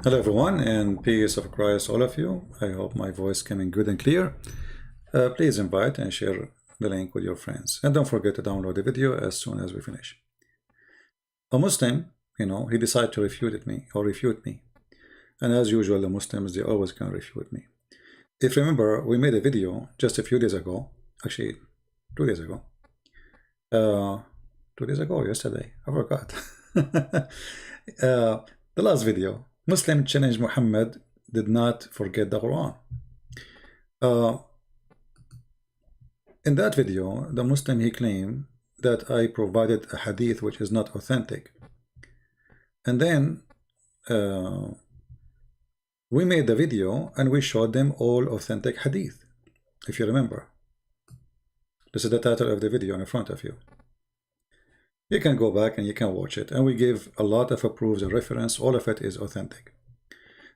Hello everyone, and peace of Christ all of you. I hope my voice coming good and clear. Please invite and share the link with your friends, and don't forget to download the video as soon as we finish. A Muslim, he decided to refute me, and as usual the Muslims, they always can refute me. If you remember, we made a video just a few days ago, actually 2 days ago, 2 days ago, yesterday, I forgot. The last video, Muslim challenge Muhammad did not forget the Quran. In that video, the Muslim, he claimed that I provided a hadith which is not authentic. And then we made the video and we showed them all authentic hadith, if you remember. This is the title of the video in front of you. You can go back and you can watch it, and we give a lot of proofs and reference. All of it is authentic.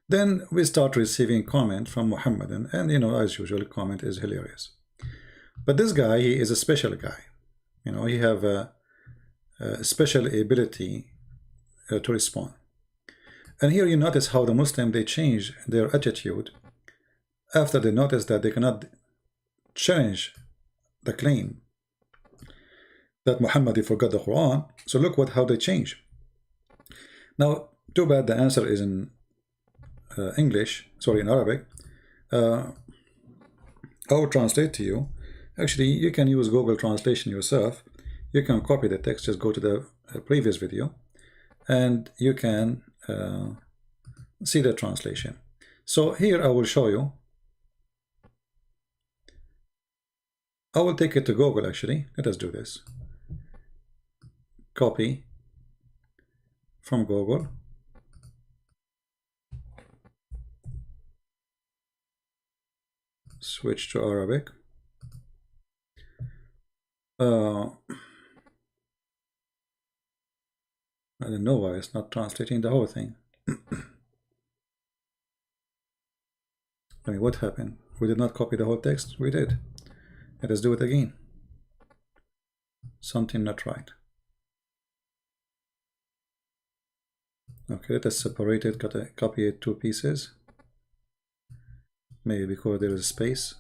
Then we start receiving comment from Muhammadan, and as usual, comment is hilarious. But this guy, he is a special guy. He have a special ability to respond. And here you notice how the Muslim, they change their attitude after they notice that they cannot challenge the claim that Muhammad forgot the Quran. So look how they change. Now, too bad the answer is in in Arabic. I will translate to you. Actually, you can use Google Translation yourself. You can copy the text, just go to the previous video, and you can see the translation. So here I will show you. I will take it to Google, actually. Let us do this. Copy from Google. Switch to Arabic. I don't know why it's not translating the whole thing. I mean, what happened? We did not copy the whole text? We did. Let us do it again. Something not right. Okay, let us separate it, copy it 2 pieces. Maybe because there is space.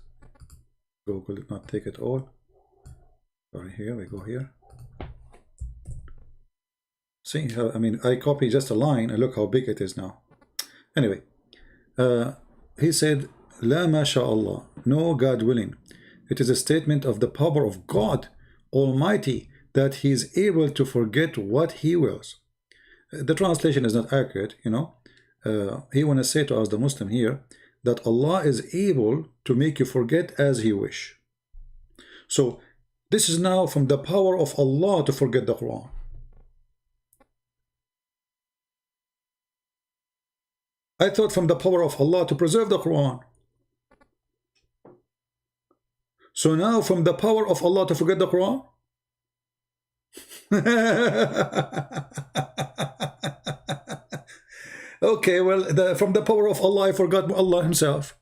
Google did not take it all. Sorry, here we go here. See how, I copy just a line and look how big it is now. Anyway, he said, La masha'Allah, no, God willing. It is a statement of the power of God Almighty that He is able to forget what He wills. The translation is not accurate, He want to say to us, the Muslim here, that Allah is able to make you forget as He wish. So this is now from the power of Allah to forget the Quran. I thought from the power of Allah to preserve the Quran. So now from the power of Allah to forget the Quran? Okay, well, from the power of Allah, I forgot Allah Himself.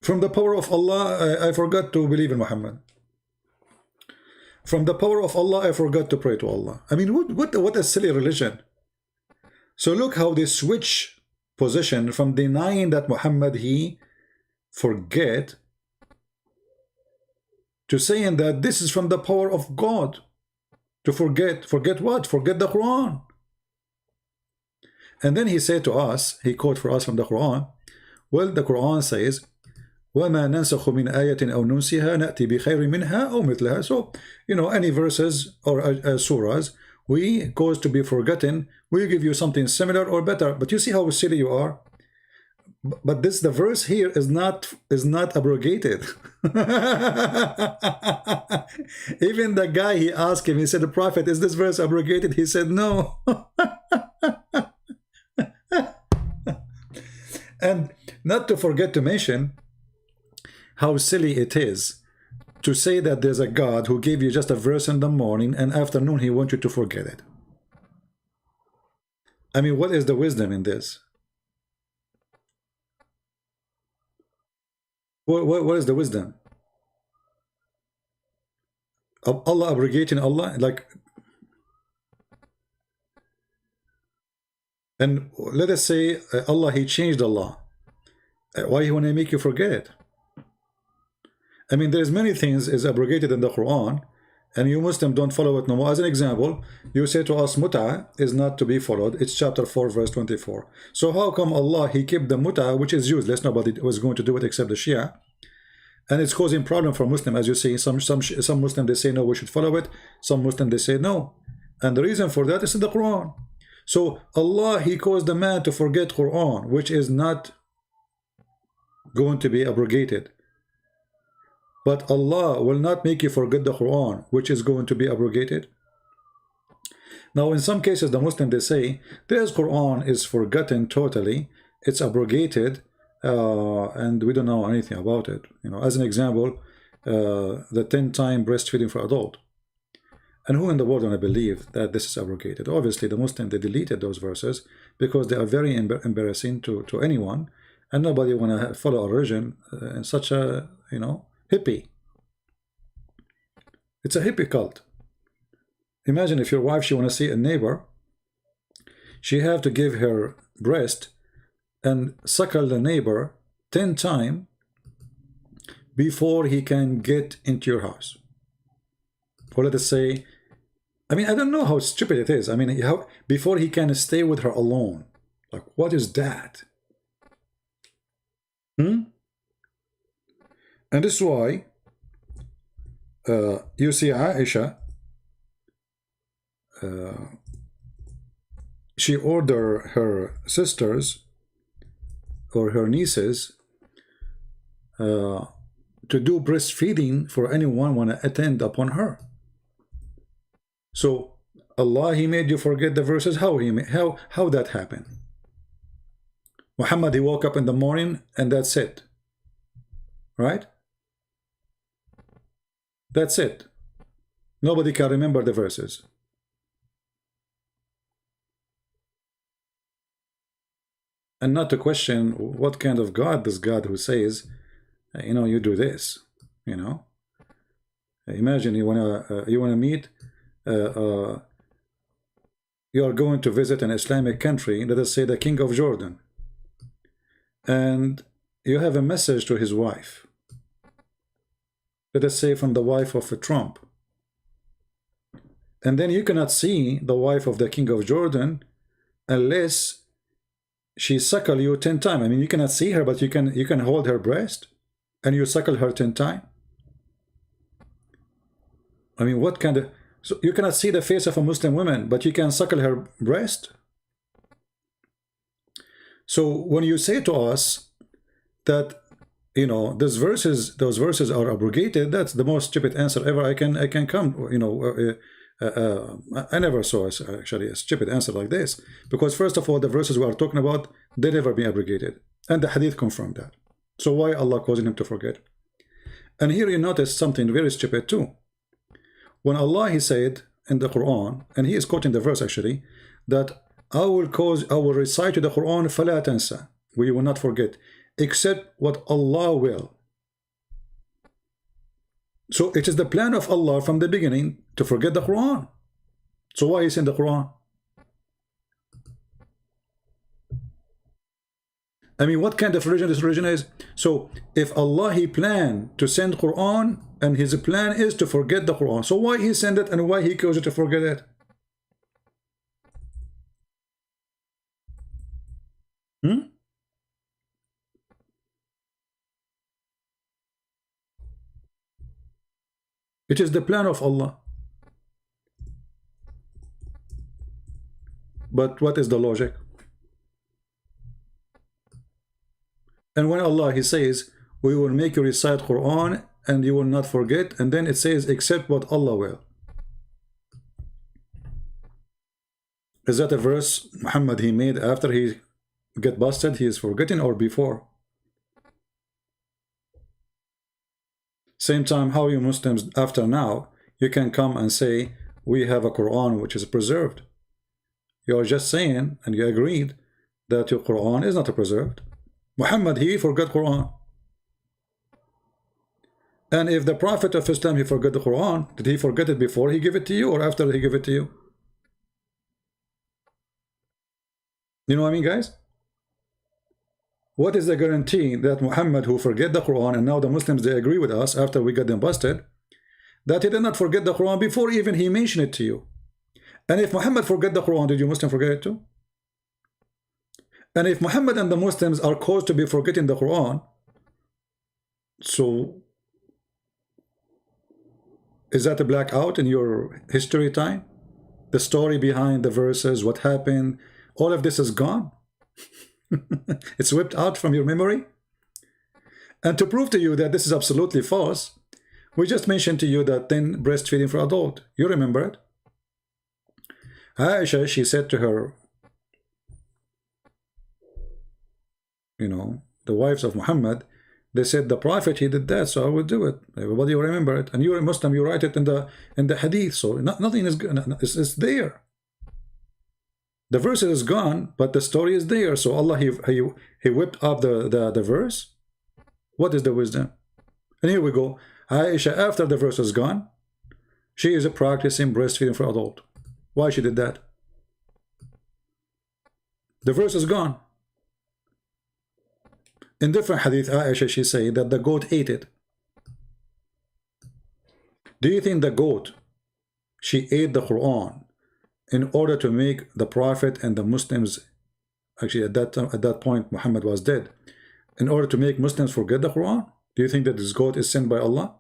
From the power of Allah, I forgot to believe in Muhammad. From the power of Allah, I forgot to pray to Allah. I mean, what a silly religion. So look how they switch position from denying that Muhammad, he forget, to saying that this is from the power of God to forget. Forget what? Forget the Quran. And then he said to us, he quote for us from the Quran, well, the Quran says, وَمَا نَنْسَخُ مِنْ آيَةٍ أَوْ نُنْسِهَا نَأْتِي بِخَيْرٍ مِنْهَا أَوْ مِثْلَهَا. So, any verses or surahs, we cause to be forgotten, we give you something similar or better. But you see how silly you are? But the verse here is not abrogated. Even the guy, he asked him, he said, the Prophet, is this verse abrogated? He said, no. And not to forget to mention how silly it is to say that there's a God who gave you just a verse in the morning and afternoon He wants you to forget it. I mean, what is the wisdom in this? What is the wisdom? Allah abrogating Allah, like And let us say Allah, he changed Allah. Why he want to make you forget it? I mean, there's many things is abrogated in the Quran, and you Muslim don't follow it no more. As an example, you say to us mut'a is not to be followed. It's chapter 4 verse 24. So how come Allah, he kept the mut'a, which is useless, nobody was going to do it except the Shia, and it's causing problem for Muslim? As you see, some Muslim, they say no, we should follow it. Some Muslim, they say no, and the reason for that is in the Quran. So Allah, he caused the man to forget Quran, which is not going to be abrogated. But Allah will not make you forget the Quran, which is going to be abrogated. Now, in some cases, the Muslim, they say, this Quran is forgotten totally, it's abrogated, and we don't know anything about it. You know, as an example, the 10-time breastfeeding for adult. And who in the world want to believe that this is abrogated? Obviously, the Muslim, they deleted those verses because they are very embarrassing to anyone, and nobody want to follow a religion in such a, you know, hippie. It's a hippie cult. Imagine if your wife, she want to see a neighbor, she have to give her breast and suckle the neighbor 10 times before he can get into your house. Or let us say, I mean, I don't know how stupid it is. I mean, how before he can stay with her alone. Like, what is that? And this is why you see Aisha, she ordered her sisters or her nieces to do breastfeeding for anyone want to attend upon her. So Allah, he made you forget the verses. How that happened? Muhammad, he woke up in the morning and that's it, right? That's it. Nobody can remember the verses. And not to question what kind of God this God who says, you know, you do this, you know. Imagine you wanna meet, you are going to visit an Islamic country, let us say the King of Jordan, and you have a message to his wife. Let us say from the wife of Trump. And then you cannot see the wife of the King of Jordan unless she suckle you 10 times. I mean, you cannot see her, but you can hold her breast and you suckle her 10 times. I mean, what kind of... So you cannot see the face of a Muslim woman, but you can suckle her breast? So when you say to us that, you know, those verses are abrogated, that's the most stupid answer ever I can come. You know, I never saw actually a stupid answer like this, because first of all, the verses we are talking about, they never been abrogated, and the hadith confirmed that. So why Allah causing him to forget? And here you notice something very stupid too. When Allah, he said in the Quran, and he is quoting the verse actually, that I will recite to the Quran فَلَا تَنْسَى, we will not forget, except what Allah will. So it is the plan of Allah from the beginning to forget the Quran. So why is in the Quran? I mean, what kind of religion this religion is? So if Allah, he planned to send Quran, and his plan is to forget the Quran, so why he sent it and why he caused you to forget it? It is the plan of Allah. But what is the logic? And when Allah, he says, we will make you recite Quran and you will not forget, and then it says, except what Allah will. Is that a verse Muhammad he made after he get busted, he is forgetting, or before? Same time, how you Muslims after now, you can come and say, we have a Quran which is preserved. You are just saying, and you agreed, that your Quran is not preserved. Muhammad, he forgot Quran. And if the Prophet of Islam, he forgot the Quran, did he forget it before he gave it to you or after he gave it to you? You know what I mean, guys? What is the guarantee that Muhammad, who forget the Quran, and now the Muslims, they agree with us after we got them busted, that he did not forget the Quran before even he mentioned it to you? And if Muhammad forget the Quran, did you Muslim forget it too? And if Muhammad and the Muslims are caused to be forgetting the Quran, so is that a blackout in your history time? The story behind the verses, what happened, all of this is gone. It's whipped out from your memory. And to prove to you that this is absolutely false, we just mentioned to you that then breastfeeding for adult. You remember it? Aisha, she said to her, you know, the wives of Muhammad, they said the Prophet, he did that, so I will do it. Everybody will remember it. And you're a Muslim, you write it in the hadith, so nothing is good. It's there. The verse is gone, but the story is there. So Allah, he whipped up the verse. What is the wisdom? And here we go. Aisha, after the verse is gone, she is practicing breastfeeding for adult. Why she did that? The verse is gone. In different hadith, Aisha, she said that the goat ate it. Do you think the goat, she ate the Quran in order to make the Prophet and the Muslims, actually at that point Muhammad was dead, in order to make Muslims forget the Quran? Do you think that this goat is sent by Allah?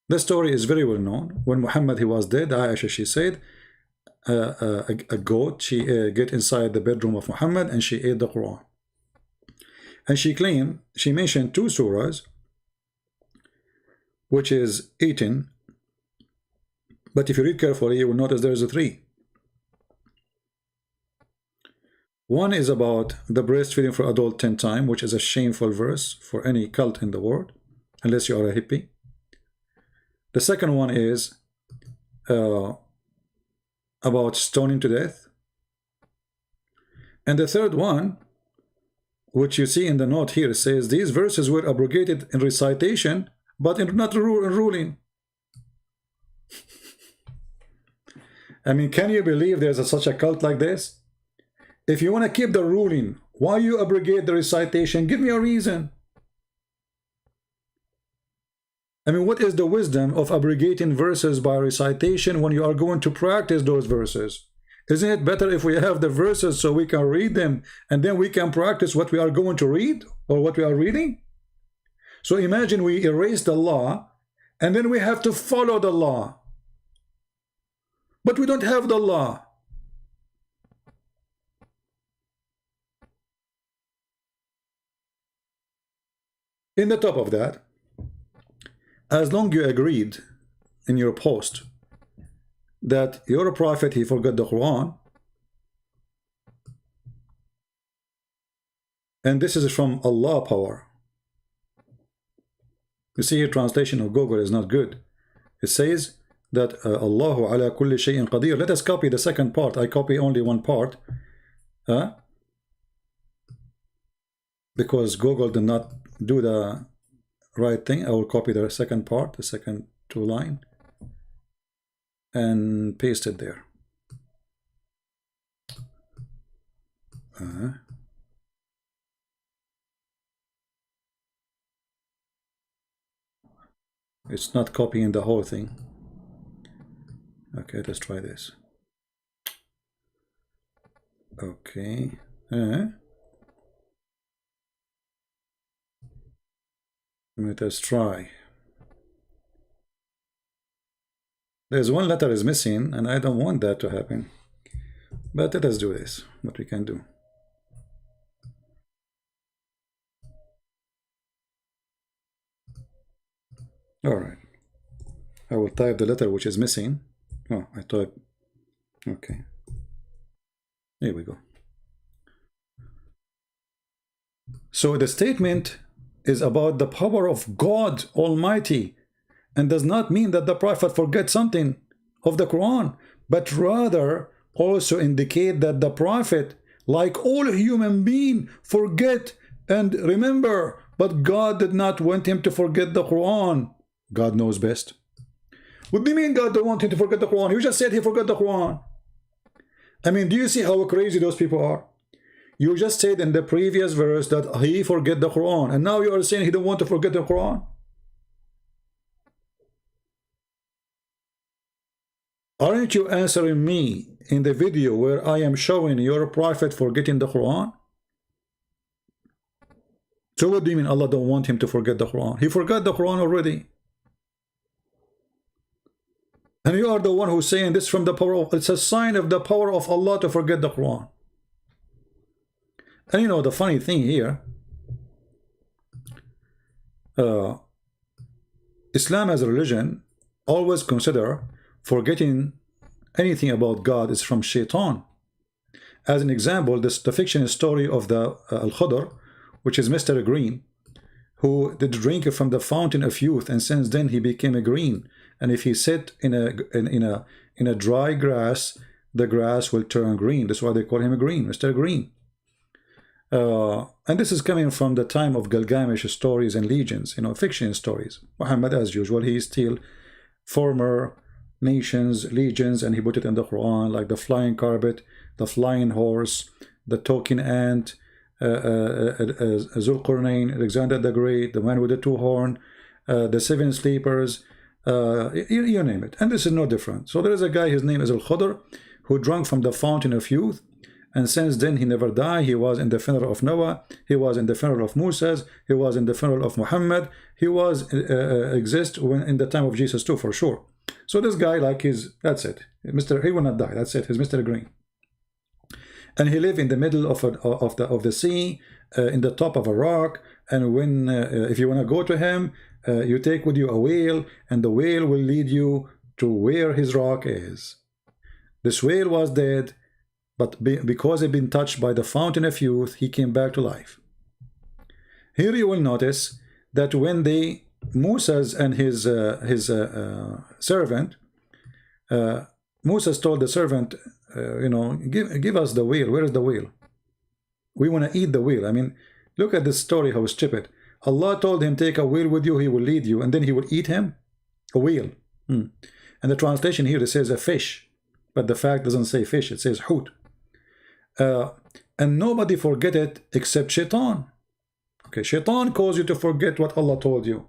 The story is very well known. When Muhammad, he was dead, Aisha, she said, a goat, she get inside the bedroom of Muhammad and she ate the Quran. And she claimed, she mentioned 2 surahs, which is eaten. But if you read carefully, you will notice there is a 3. One is about the breastfeeding for adult 10 times, which is a shameful verse for any cult in the world, unless you are a hippie. The second one is about stoning to death. And the third one, which you see in the note here, says these verses were abrogated in recitation, but not in ruling. I mean, can you believe there's such a cult like this? If you want to keep the ruling, why you abrogate the recitation? Give me a reason. I mean, what is the wisdom of abrogating verses by recitation when you are going to practice those verses? Isn't it better if we have the verses so we can read them and then we can practice what we are going to read or what we are reading? So imagine we erase the law and then we have to follow the law. But we don't have the law. In the top of that, as long you agreed in your post that your prophet, he forgot the Quran, and this is from Allah power. You see here, translation of Google is not good. It says that Allahu ala kulli shay'in qadir. Let us copy the second part. I copy only one part, because Google did not do the right thing. I will copy the second part, the second 2 line, and paste it there. It's not copying the whole thing. Okay, let's try this. Okay. Let us try. There's one letter is missing, and I don't want that to happen. But let us do this, what we can do. Alright. I will type the letter which is missing. Oh, I type. Okay. Here we go. So the statement is about the power of God Almighty, and does not mean that the Prophet forgets something of the Quran, but rather also indicate that the Prophet, like all human beings, forget and remember, but God did not want him to forget the Quran. God knows best. What do you mean God don't want him to forget the Quran? You just said he forgot the Quran. I mean, do you see how crazy those people are? You just said in the previous verse that he forget the Quran, and now you are saying he don't want to forget the Quran. Aren't you answering me in the video where I am showing your prophet forgetting the Quran? So what do you mean Allah don't want him to forget the Quran? He forgot the Quran already. And you are the one who's saying this from the power of, it's a sign of the power of Allah to forget the Quran. And you know the funny thing here, Islam as a religion always consider forgetting anything about God is from Shaitan. As an example, the fiction story of the Al-Khadr, which is Mr. Green, who did drink from the fountain of youth, and since then he became a green. And if he sit in a dry grass, the grass will turn green. That's why they call him a green, Mr. Green. And this is coming from the time of Gilgamesh stories and legends, you know, fiction stories. Muhammad, as usual, he steal former nations, legends, and he put it in the Quran, like the flying carpet, the flying horse, the talking ant, Zulqarnain, Alexander the Great, the man with the two horns, the seven sleepers, you name it. And this is no different. So there is a guy, his name is Al-Khadr, who drank from the fountain of youth, and since then he never died. He was in the funeral of Noah, he was in the funeral of Moses, he was in the funeral of Muhammad, he was exist when in the time of Jesus too, for sure. So this guy, like, that's it, he will not die, that's it, he's Mr. Green. And he lived in the middle of the sea, in the top of a rock. And when if you want to go to him, you take with you a whale, and the whale will lead you to where his rock is. This whale was dead, but because he'd been touched by the fountain of youth, he came back to life. Here you will notice that when Moses and his servant, Moses told the servant, you know, give us the whale. Where is the whale? We want to eat the whale. I mean, look at this story, how stupid. Allah told him, take a whale with you, he will lead you, and then he will eat him? A whale. And the translation here, it says a fish, but the fact doesn't say fish, it says hoot. And nobody forget it except Shaitan. Okay, Shaitan caused you to forget what Allah told you.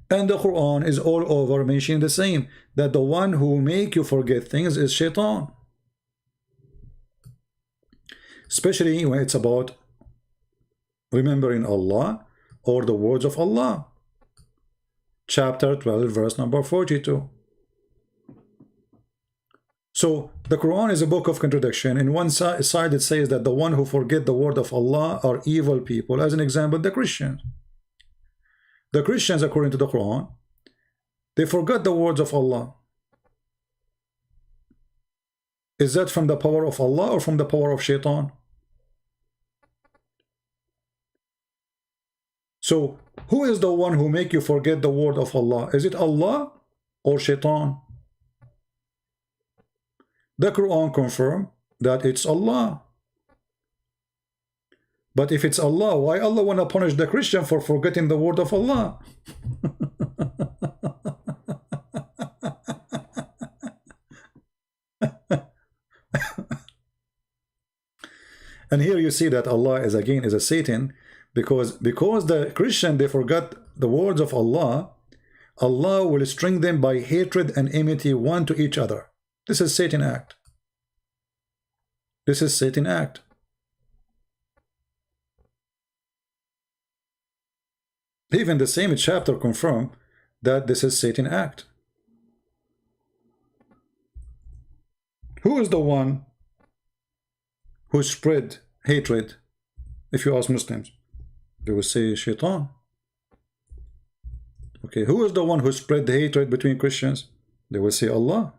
And the Quran is all over mentioning the same, that the one who make you forget things is Shaitan. Especially when it's about remembering Allah or the words of Allah. Chapter 12, verse number 42. So the Quran is a book of contradiction. In one side it says that the one who forget the word of Allah are evil people. As an example, the Christians. The Christians, according to the Quran, they forgot the words of Allah. Is that from the power of Allah or from the power of Shaitan? So, who is the one who make you forget the word of Allah? Is it Allah or Shaitan? The Quran confirms that it's Allah. But if it's Allah, why Allah want to punish the Christian for forgetting the word of Allah? And here you see that Allah is again a Satan, because the Christian, they forgot the words of Allah, Allah will string them by hatred and enmity one to each other. This is Satan act. This is Satan act. Even the same chapter confirm that this is Satan act. Who is the one who spread hatred? If you ask Muslims, they will say Shaitan. Okay, who is the one who spread the hatred between Christians? They will say Allah.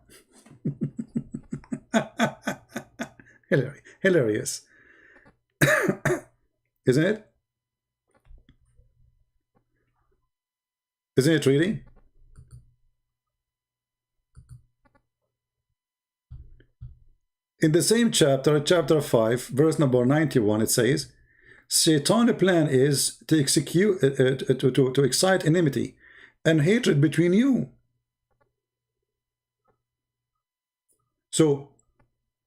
Hilarious. Isn't it? Isn't it really? In the same chapter, chapter 5, verse number 91, it says, Satan's plan is to excite enmity and hatred between you. So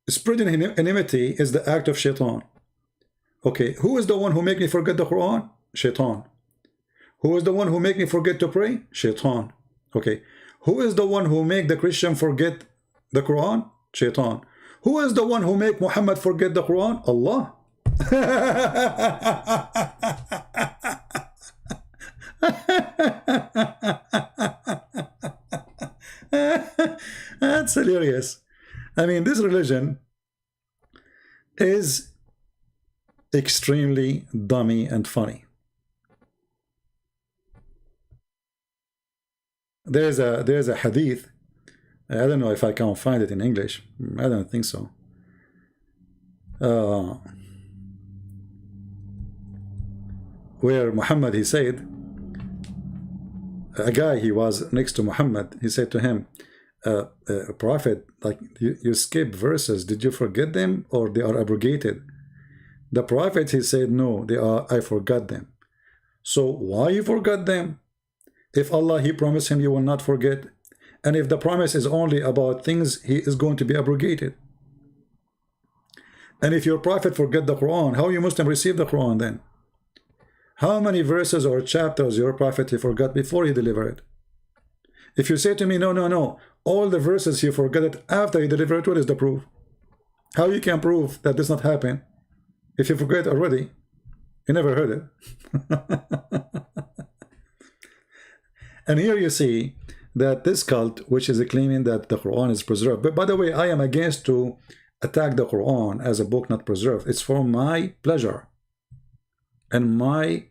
spreading enmity is the act of shaitan. Okay, who is the one who make me forget the Quran? Shaitan. Who is the one who make me forget to pray? Shaitan. Okay, who is the one who make the Christian forget the Quran? Shaitan. Who is the one who make Muhammad forget the Quran? Allah. That's hilarious. I mean, this religion is extremely dummy and funny. There's a hadith. I don't know if I can find it in English. I don't think so. Where Muhammad, he said, a guy, he was next to Muhammad, he said to him, Prophet, like you skip verses, did you forget them or they are abrogated? The Prophet, he said, no, they are, I forgot them. So why you forgot them? If Allah, he promised him you will not forget, and if the promise is only about things, he is going to be abrogated. And if your Prophet forget the Quran, how you Muslim receive the Quran then? How many verses or chapters your Prophet he forgot before he delivered it? If you say to me, no, all the verses he forgot it after he delivered it, what is the proof? How you can prove that this not happen? If you forget already, you never heard it. And here you see that this cult, which is claiming that the Quran is preserved. But by the way, I am against to attack the Quran as a book not preserved. It's for my pleasure and my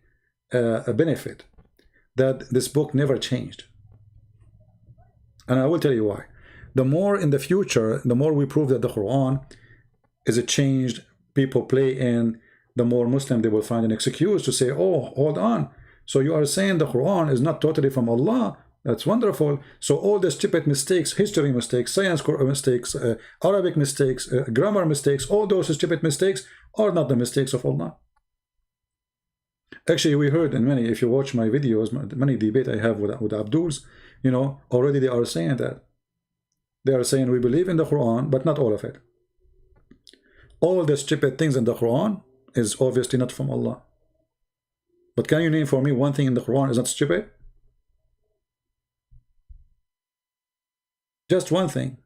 benefit that this book never changed. And I will tell you why. The more in the future, the more we prove that the Quran is a changed, people play in, the more Muslim they will find an excuse to say, oh, hold on. So you are saying the Quran is not totally from Allah. That's wonderful. So all the stupid mistakes, history mistakes, science mistakes, Arabic mistakes, grammar mistakes, all those stupid mistakes are not the mistakes of Allah. Actually, we heard in many, if you watch my videos, many debate I have with Abduls, you know, already they are saying that. They are saying we believe in the Quran, but not all of it. All the stupid things in the Quran is obviously not from Allah. But can you name for me one thing in the Quran is not stupid? Just one thing.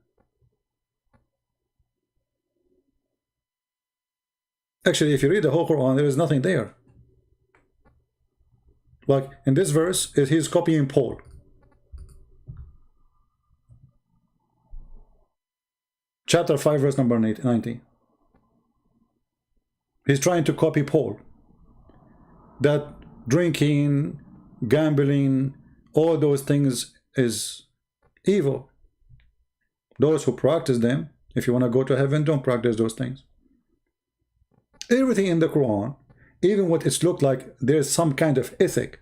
Actually, if you read the whole Quran, there is nothing there. Like in this verse, he's copying Paul. Chapter 5, verse number 90. He's trying to copy Paul. That drinking, gambling, all those things is evil. Those who practice them, if you want to go to heaven, don't practice those things. Everything in the Quran, even what it's looked like, there's some kind of ethic.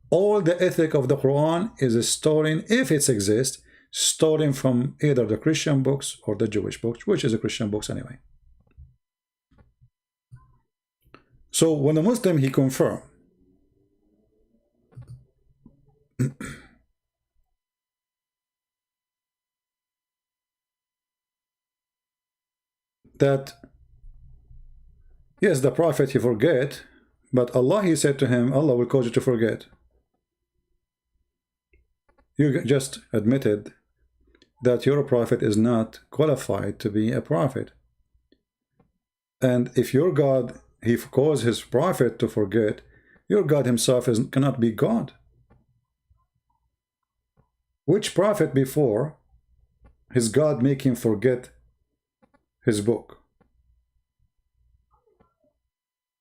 All the ethic of the Quran is stolen, if it exists, stolen from either the Christian books or the Jewish books, which is the Christian books anyway. So when a Muslim, he confirmed that yes, the Prophet, he forget, but Allah, he said to him, Allah will cause you to forget. You just admitted that your Prophet is not qualified to be a prophet. And if your God, he caused his Prophet to forget, your God himself cannot be God. Which prophet before his God make him forget his book?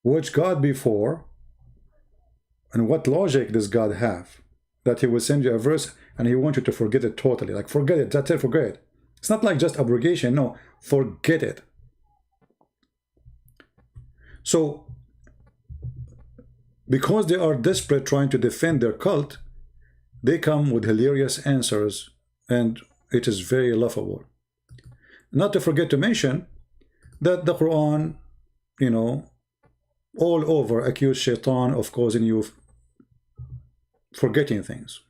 Which God before, and what logic does God have that he will send you a verse and he wants you to forget it totally? Like, forget it, that's it, forget it. It's not like just abrogation, no, forget it. So because they are desperate trying to defend their cult, they come with hilarious answers, and it is very laughable. Not to forget to mention that the Quran, you know, all over accuse shaitan of causing you forgetting things.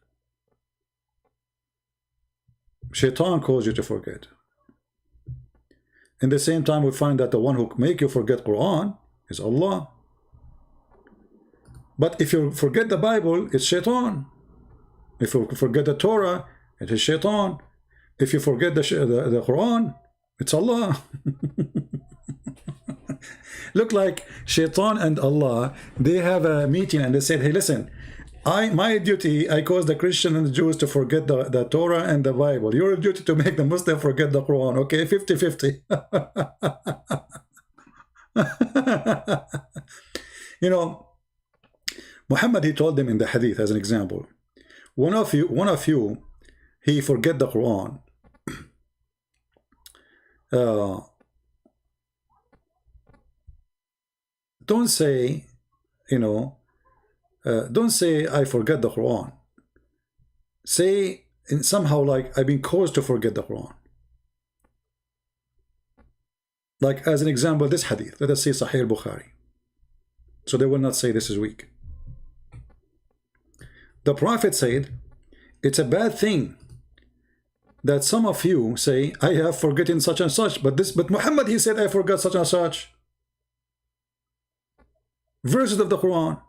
Shaitan caused you to forget. In the same time, we find that the one who make you forget Quran is Allah. But if you forget the Bible, it's Shaitan. If you forget the Torah, it is Shaitan. If you forget the Quran, it's Allah. Look like Shaitan and Allah, they have a meeting and they said, hey, listen, my duty, I cause the Christian and the Jews to forget the Torah and the Bible. Your duty to make the Muslim forget the Quran. Okay, 50-50. You know, Muhammad, he told them in the hadith as an example, one of you, he forget the Quran. Don't say, you know, don't say I forget the Quran. Say in somehow like I've been caused to forget the Quran. Like as an example, this hadith, let us say Sahih al-Bukhari. So they will not say this is weak. The Prophet said, it's a bad thing that some of you say, I have forgotten such and such, but Muhammad, he said, I forgot such and such. Verses of the Quran.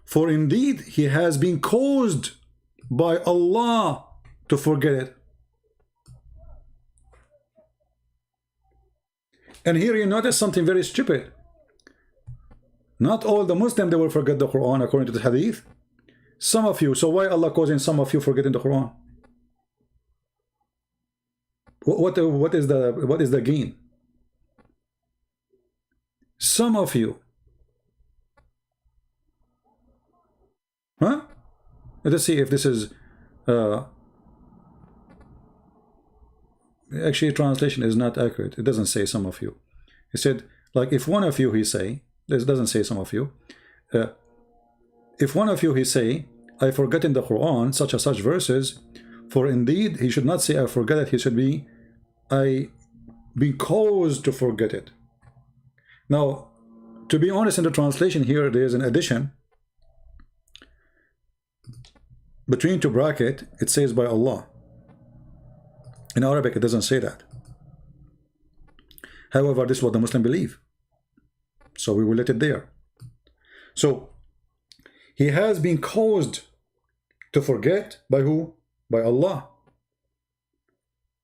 For indeed, he has been caused by Allah to forget it. And here you notice something very stupid. Not all the Muslims, they will forget the Quran according to the hadith. Some of you. So why Allah causing some of you forgetting the Quran? What is the gain? Some of you. Huh? Let us see if this is actually translation is not accurate. It doesn't say some of you. It said like if one of you he say, this doesn't say some of you. If one of you he say, I forgot in the Quran such and such verses, for indeed he should not say I forget it, he should be I be caused to forget it. Now, to be honest, in the translation here there is an addition. Between two brackets, it says by Allah. In Arabic, it doesn't say that. However, this is what the Muslim believe. So we will let it there. So, he has been caused to forget by who? By Allah.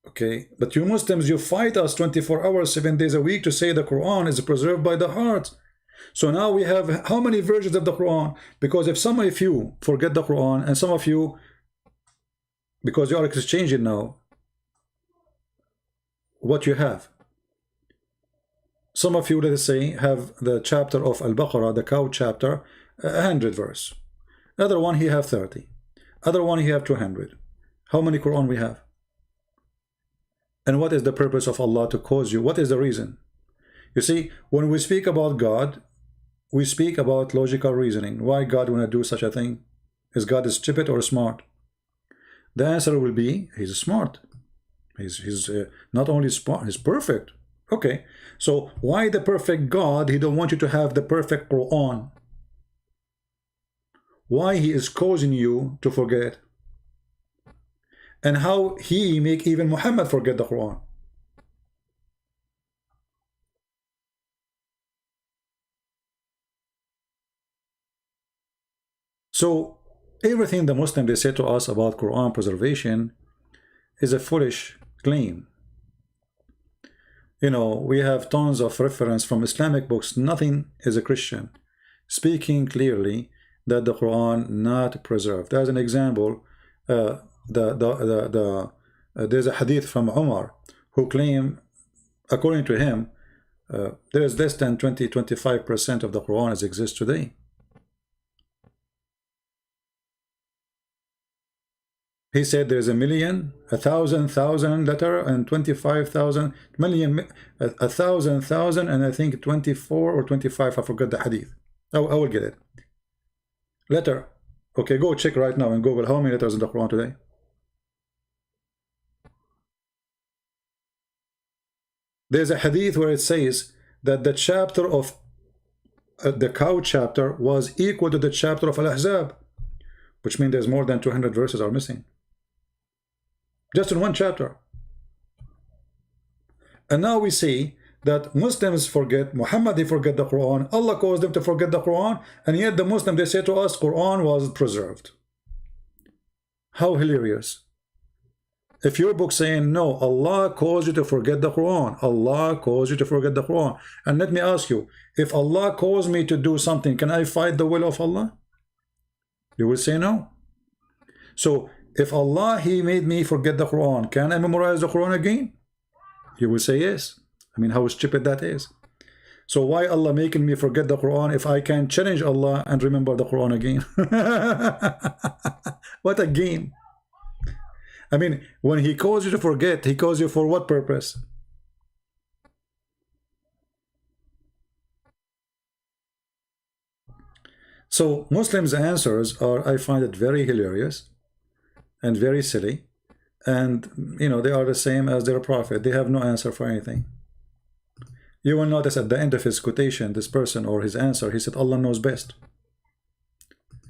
Okay, but you Muslims, you fight us 24 hours, 7 days a week to say the Quran is preserved by the heart. So now we have how many versions of the Quran? Because if some of you forget the Quran and some of you, because you are exchanging now what you have. Some of you, let us say, have the chapter of Al-Baqarah, the cow chapter, 100 verse. Other one he have 30. Other one he have 200. How many Quran we have? And what is the purpose of Allah to cause you? What is the reason? You see, when we speak about God, we speak about logical reasoning. Why God want to do such a thing? Is God stupid or smart? The answer will be, he's smart. He's not only smart, he's perfect. Okay, so why the perfect God? He don't want you to have the perfect Quran. Why he is causing you to forget? And how he make even Muhammad forget the Quran? So everything the Muslim they say to us about Quran preservation is a foolish claim. You know, we have tons of reference from Islamic books. Nothing is a Christian speaking clearly that the Quran not preserved. As an example, there's a hadith from Umar who claim, according to him, there is less than 20-25% of the Quran as exists today. He said there's 1,000,000, 1,000,000 letter, and 25,000 million, 1,000,000, and I think 24 or 25. I forgot the hadith. Oh, I will get it. Letter. Okay, go check right now in Google how many letters in the Quran today. There's a hadith where it says that the chapter of the cow chapter was equal to the chapter of Al-Ahzab. which means there's more than 200 verses are missing. Just in one chapter. And now we see that Muslims forget, Muhammad, they forget the Quran, Allah caused them to forget the Quran, and yet the Muslim, they say to us, Quran was preserved. How hilarious. If your book saying, no, Allah caused you to forget the Quran, Allah caused you to forget the Quran. And let me ask you, if Allah caused me to do something, can I fight the will of Allah? You will say no. So, if Allah, He made me forget the Quran, can I memorize the Quran again? You will say yes. I mean, how stupid that is. So why Allah making me forget the Quran if I can challenge Allah and remember the Quran again? What a game. I mean, when He calls you to forget, He calls you for what purpose? So Muslims' answers are, I find it very hilarious and very silly. And, you know, they are the same as their prophet. They have no answer for anything. You will notice at the end of his quotation, this person or his answer, he said, Allah knows best.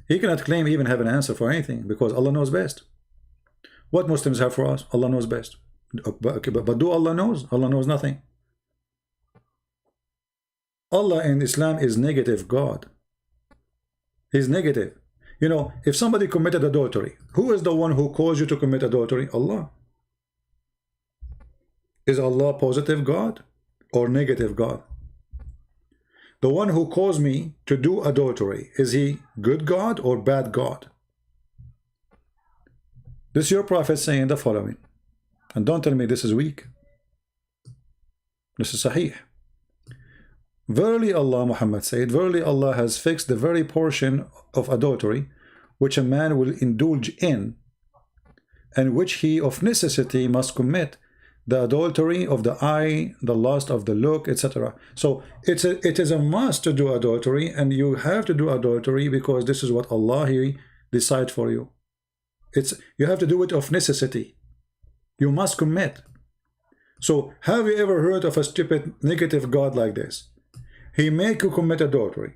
He cannot claim even have an answer for anything because Allah knows best. What Muslims have for us? Allah knows best. But do Allah knows? Allah knows nothing. Allah in Islam is negative God. He's negative. You know, if somebody committed adultery, who is the one who caused you to commit adultery? Allah. Is Allah positive God or negative God? The one who caused me to do adultery, is He good God or bad God? This is your prophet saying the following. And don't tell me this is weak. This is sahih. Verily Allah, Muhammad said, verily Allah has fixed the very portion of adultery which a man will indulge in, and which he of necessity must commit, the adultery of the eye, the lust of the look, etc. So it is a must to do adultery, and you have to do adultery because this is what Allah He decides for you. You have to do it of necessity. You must commit. So have you ever heard of a stupid negative God like this? He make you commit adultery,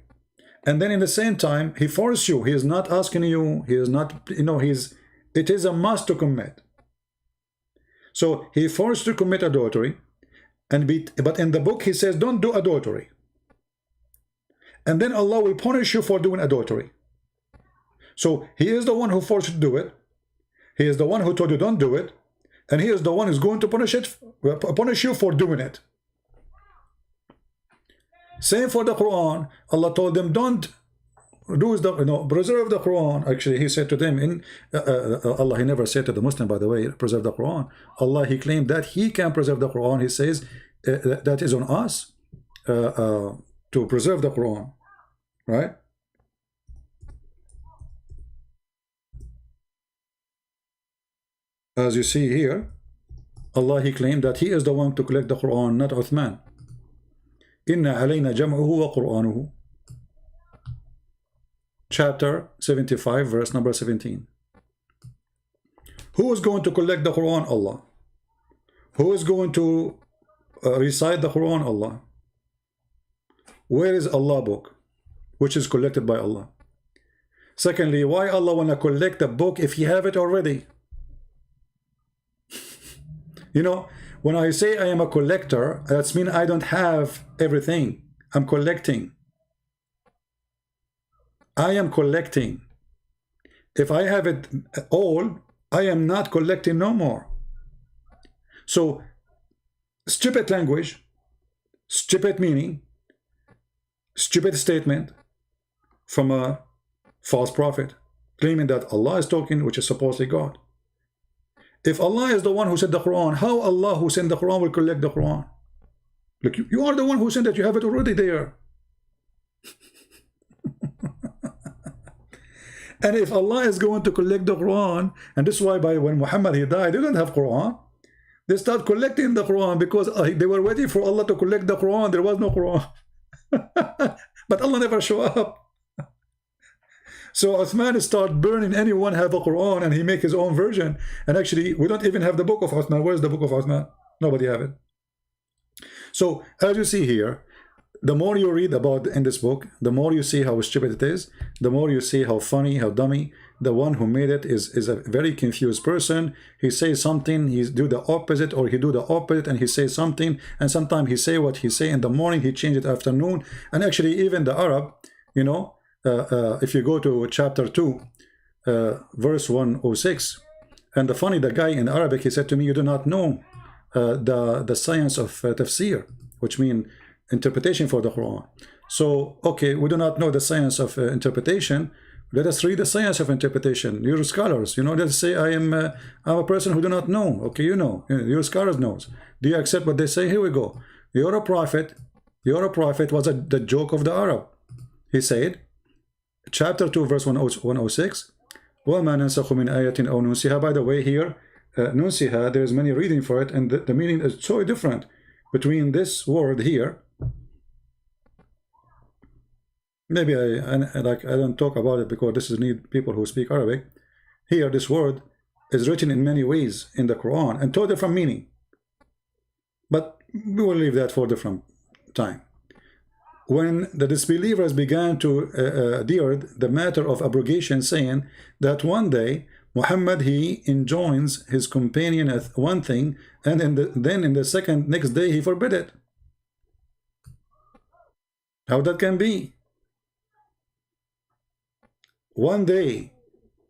and then in the same time He forces you. He is not asking you. He is not, you know, it is a must to commit. So He forced you to commit adultery, but in the book He says don't do adultery, and then Allah will punish you for doing adultery. So He is the one who forced you to do it. He is the one who told you don't do it, and He is the one who's going to punish you for doing it. Same for the Quran. Allah told them don't do preserve the Quran. Actually, He said to them Allah, He never said to the Muslim, by the way, preserve the Quran. Allah, He claimed that He can preserve the Quran. He says that is on us to preserve the Quran, right? As you see here, Allah, He claimed that He is the one to collect the Quran, not Uthman. Inna alayna jam'uhu wa Qur'anuhu. Chapter 75, verse number 17. Who is going to collect the Quran? Allah. Who is going to recite the Quran? Allah. Where is Allah book, which is collected by Allah? Secondly, why Allah want to collect the book if He have it already? You know, when I say I am a collector, that means I don't have everything. I'm collecting. I am collecting. If I have it all, I am not collecting no more. So, stupid language, stupid meaning, stupid statement from a false prophet, claiming that Allah is talking, which is supposedly God. If Allah is the one who said the Quran, how Allah who sent the Quran will collect the Quran? Look, you are the one who sent it. You have it already there. And if Allah is going to collect the Quran, and this is why when Muhammad he died, they didn't have Quran. They start collecting the Quran because they were waiting for Allah to collect the Quran. There was no Quran. But Allah never showed up. So Uthman start burning anyone have a Quran, and he make his own version. And actually, we don't even have the book of Uthman. Where's the book of Uthman? Nobody have it. So as you see here, the more you read about in this book, the more you see how stupid it is, the more you see how funny, how dummy. The one who made it is a very confused person. He says something, he do the opposite, or he do the opposite, and he says something, and sometimes he say what he say in the morning, he change it afternoon. And actually even the Arab, you know, if you go to chapter 2, verse 106, and the guy in Arabic, he said to me, you do not know the science of tafsir, which means interpretation for the Quran. So, okay, we do not know the science of interpretation. Let us read the science of interpretation. You're scholars, you know. Let's say I'm a person who do not know. Okay, you know, your scholars knows. Do you accept what they say? Here we go. You're a prophet. You're a prophet was the joke of the Arab. He said, chapter 2, verse 106. وَمَا نَنْسَخُ مِنْ آيَةٍ أَوْ نُنْسِهَا. By the way, here, نُنْسِهَا, there's many reading for it, and the meaning is so different between this word here. Maybe I don't talk about it because this is need people who speak Arabic. Here, this word is written in many ways in the Quran and two different meaning. But we will leave that for a different time. When the disbelievers began to adhere the matter of abrogation, saying that one day Muhammad he enjoins his companion at one thing, and then in the next day he forbid it. How that can be? One day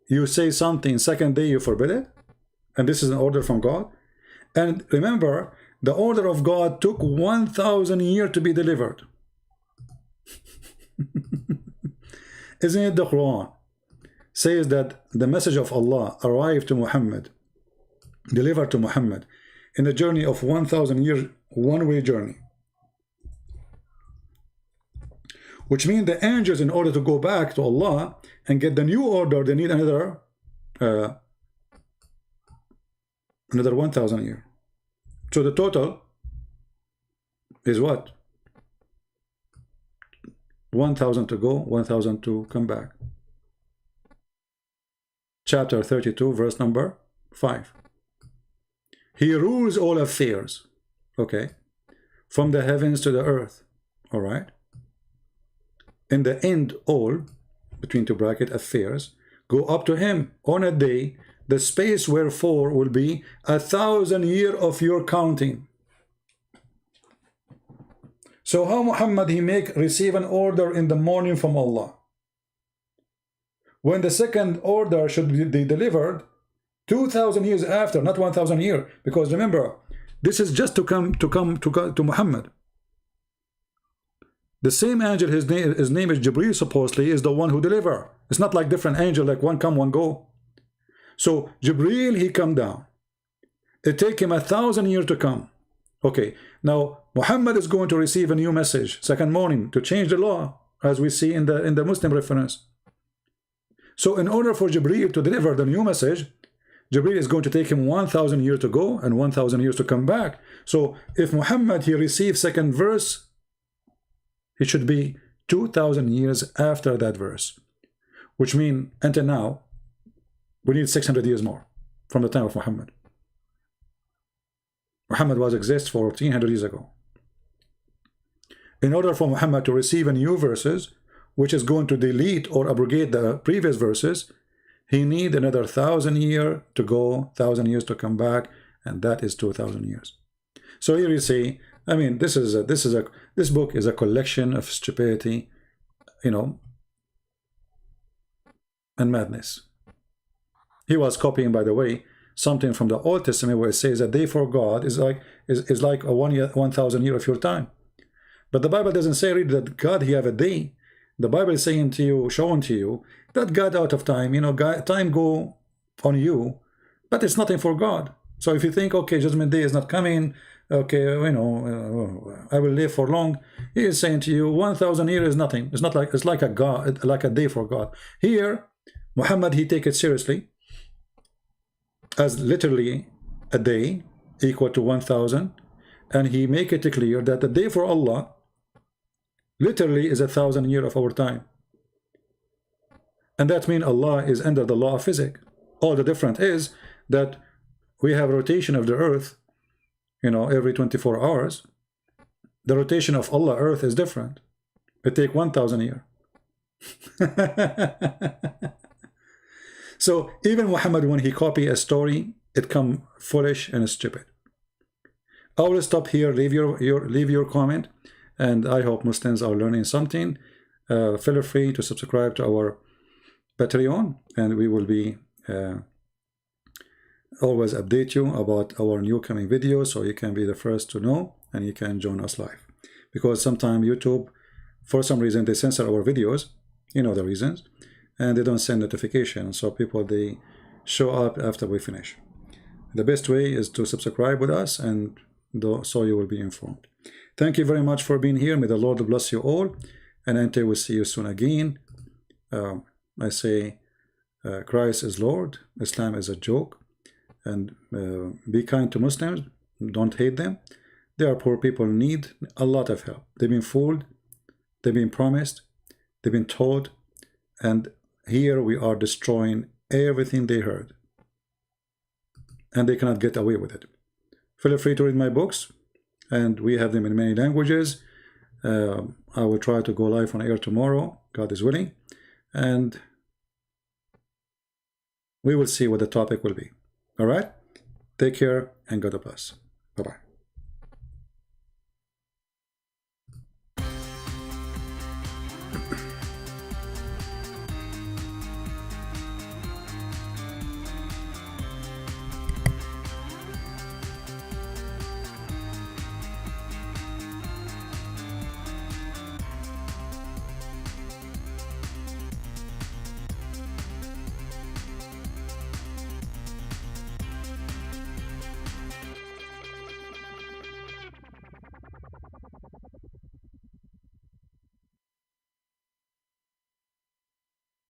you say something, second day you forbid it, and this is an order from God. And remember, the order of God took 1,000 years to be delivered. Isn't it the Quran says that the message of Allah arrived to Muhammad, delivered to Muhammad in a journey of 1,000 years, one-way journey, which means the angels, in order to go back to Allah and get the new order, they need another 1,000 years. So the total is what? 1,000 to go, 1,000 to come back. Chapter 32, verse number 5. He rules all affairs, okay, from the heavens to the earth, all right? In the end, all, between two bracket, affairs, go up to him on a day, the space wherefore will be 1,000 years of your counting. So how Muhammad he receive an order in the morning from Allah, when the second order should be delivered 2,000 years after, not 1,000 years, because remember, this is just to come to Muhammad. The same angel, his name is Jibreel, supposedly, is the one who deliver. It's not like different angel, like one come, one go. So Jibreel, he come down. It take him 1,000 years to come. Okay, now Muhammad is going to receive a new message second morning to change the law, as we see in the Muslim reference. So in order for Jibreel to deliver the new message, Jibreel is going to take him 1,000 years to go and 1,000 years to come back. So if Muhammad he receives second verse, it should be 2,000 years after that verse, which means until now we need 600 years more from the time of Muhammad. Muhammad was exist for 1,400 years ago. In order for Muhammad to receive a new verses, which is going to delete or abrogate the previous verses, he need another 1,000 years to go, 1,000 years to come back, and that is 2,000 years. So here you see, I mean, this book is a collection of stupidity, you know, and madness. He was copying, by the way, something from the Old Testament where it says a day for God is like a 1,000 years of your time. But the Bible doesn't say really that God he have a day. The Bible is saying to you, showing to you that God out of time, you know, God, time go on you, but it's nothing for God. So if you think, okay, judgment day is not coming, okay, you know, I will live for long, he is saying to you 1,000 years is nothing. It's not like, it's like a God, like a day for God. Here Muhammad he take it seriously as literally a day equal to 1,000, and he make it clear that the day for Allah literally is 1,000 years of our time. And that means Allah is under the law of physics. All the difference is that we have rotation of the earth, you know, every 24 hours, The rotation of Allah earth is different. It take 1,000 years. So even Muhammad, when he copy a story, it come foolish and stupid. I will stop here. Leave your comment, and I hope Muslims are learning something. Feel free to subscribe to our Patreon, and we will be always update you about our new coming videos, so you can be the first to know, and you can join us live. Because sometimes YouTube, for some reason, they censor our videos. You know the reasons, and they don't send notifications, so people, they show up after we finish. The best way is to subscribe with us, and so you will be informed. Thank you very much for being here. May the Lord bless you all, and until we see you soon again, I say Christ is Lord, Islam is a joke, and be kind to Muslims, don't hate them. They are poor people, need a lot of help. They've been fooled, they've been promised, they've been told, and here we are destroying everything they heard, and they cannot get away with it. Feel free to read my books, and we have them in many languages. I will try to go live on air tomorrow, God is willing, and we will see what the topic will be. All right? Take care, and God bless. Bye-bye.